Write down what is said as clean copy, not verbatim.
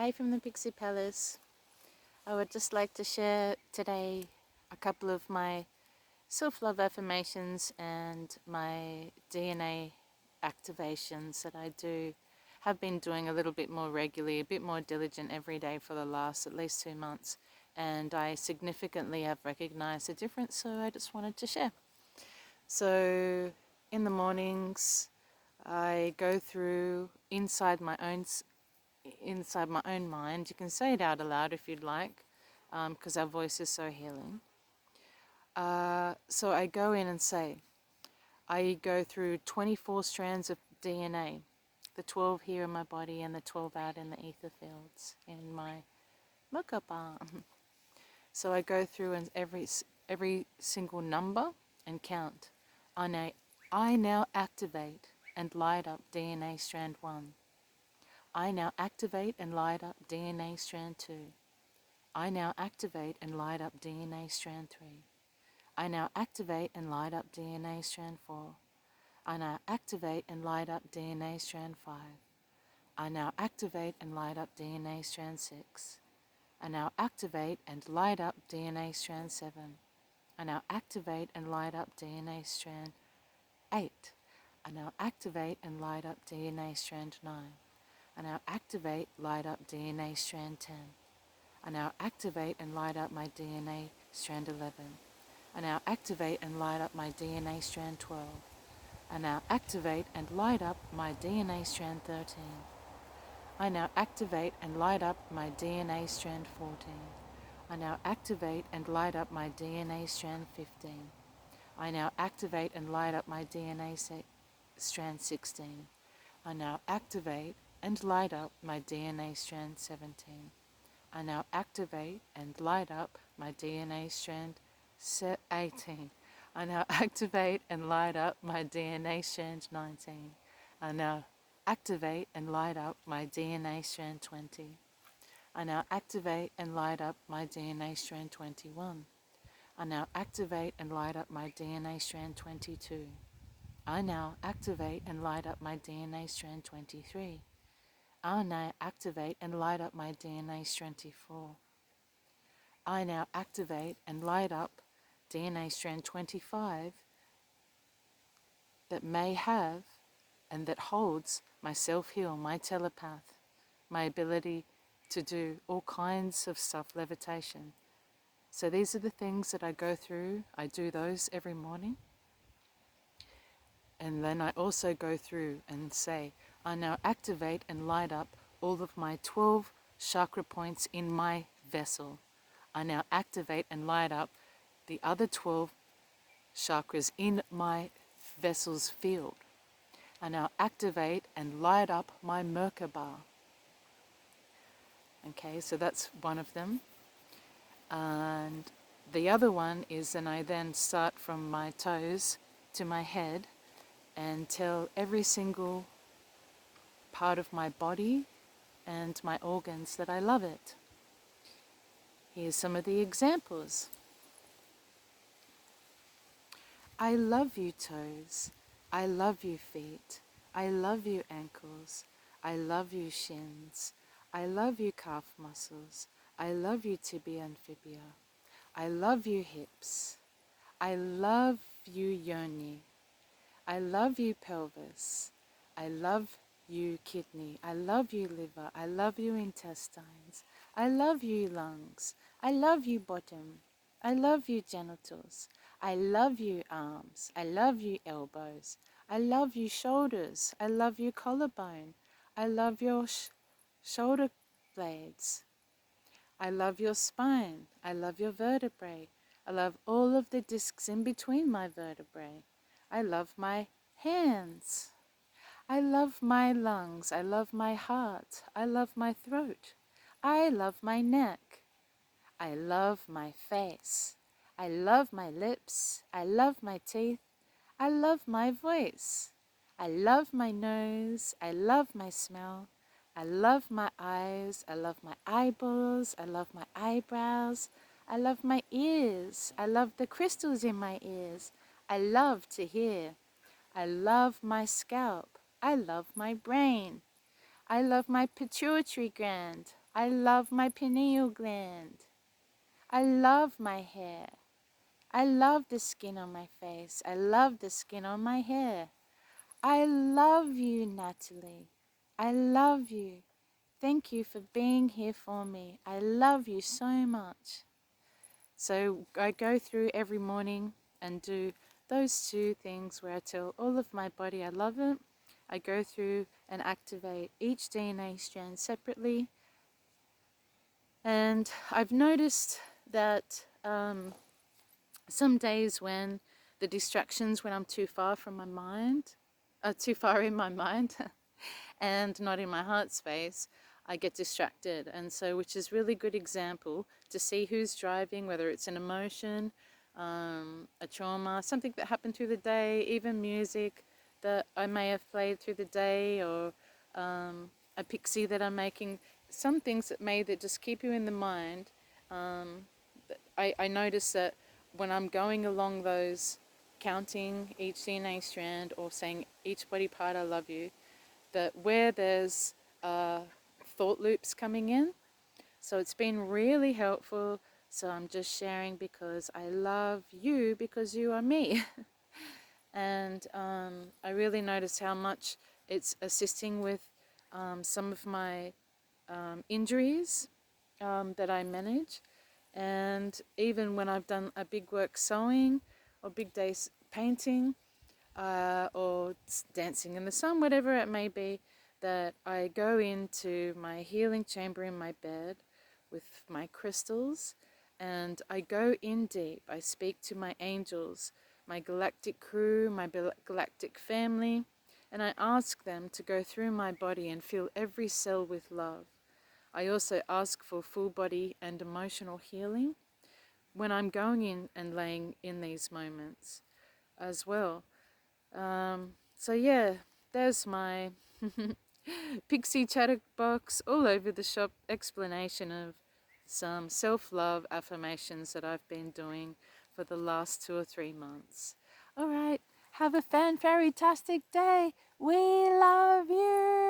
Hi from the Pixie Palace. I would just like to share today a couple of my self-love affirmations and my DNA activations that I have been doing a little bit more regularly, a bit more diligent every day for the last at least 2 months. And I significantly have recognized the difference, so I just wanted to share. So in the mornings, I go through inside my own mind. You can say it out aloud if you'd like, because our voice is so healing. So I go in and say, I go through 24 strands of DNA, the 12 here in my body and the 12 out in the ether fields in my mokapa. So I go through and every single number and count. I now activate and light up DNA strand 1. I now activate and light up DNA strand 2. I now activate and light up DNA strand 3. I now activate and light up DNA strand 4. I now activate and light up DNA strand 5. I now activate and light up DNA strand 6. I now activate and light up DNA strand 7. I now activate and light up DNA strand 8. I now activate and light up DNA strand 9. I now activate, light up DNA strand 10. I now activate and light up my DNA strand 11. I now activate and light up my DNA strand 12. I now activate and light up my DNA strand 13. I now activate and light up my DNA strand 14. I now activate and light up my DNA strand 15. I now activate and light up my DNA strand 16. I now activate and light up my DNA strand 17. I now activate and light up my DNA strand 18. I now activate and light up my DNA strand 19. I now activate and light up my DNA strand 20. I now activate and light up my DNA strand 21. I now activate and light up my DNA strand 22. I now activate and light up my DNA strand 23. I now activate and light up my DNA strand 24. I now activate and light up DNA strand 25 that may have and that holds my self-heal, my telepath, my ability to do all kinds of stuff, levitation. So these are the things that I go through. I do those every morning. And then I also go through and say, I now activate and light up all of my 12 chakra points in my vessel. I now activate and light up the other 12 chakras in my vessel's field. I now activate and light up my Merkaba. Okay, so that's one of them. And the other one is, and I then start from my toes to my head and tell every single part of my body and my organs that I love it. Here's some of the examples. I love you, toes. I love you, feet. I love you, ankles. I love you, shins. I love you, calf muscles. I love you, tibia and fibia. I love you, hips. I love you, yoni. I love you, pelvis. I love you, kidney. I love you, liver. I love you, intestines. I love you, lungs. I love you, bottom. I love you, genitals. I love you, arms. I love you, elbows. I love you, shoulders. I love you, collarbone. I love your shoulder blades. I love your spine. I love your vertebrae. I love all of the discs in between my vertebrae. I love my hands. I love my lungs. I love my heart. I love my throat. I love my neck. I love my face. I love my lips. I love my teeth. I love my voice. I love my nose. I love my smell. I love my eyes. I love my eyeballs. I love my eyebrows. I love my ears. I love the crystals in my ears. I love to hear. I love my scalp. I love my brain. I love my pituitary gland. I love my pineal gland. I love my hair. I love the skin on my face. I love the skin on my hair. I love you, Natalie. I love you. Thank you for being here for me. I love you so much. So I go through every morning and do those two things where I tell all of my body I love it. I go through and activate each DNA strand separately. And I've noticed that some days when the distractions, when I'm too far from my mind, too far in my mind and not in my heart space, I get distracted. And so, which is really good example to see who's driving, whether it's an emotion, a trauma, something that happened through the day, even music that I may have played through the day, or a pixie that I'm making, some things that just keep you in the mind. I notice that when I'm going along those, counting each DNA strand or saying each body part I love you, that where there's thought loops coming in. So it's been really helpful. So I'm just sharing because I love you because you are me. And I really notice how much it's assisting with some of my injuries that I manage. And even when I've done a big work sewing or big day painting, or dancing in the sun, whatever it may be, that I go into my healing chamber in my bed with my crystals and I go in deep. I speak to my angels, my galactic crew, my galactic family, and I ask them to go through my body and fill every cell with love. I also ask for full body and emotional healing when I'm going in and laying in these moments as well. So yeah, there's my pixie chatterbox all over the shop explanation of some self-love affirmations that I've been doing for the last 2 or 3 months. All right, have a fan-tastic day. We love you.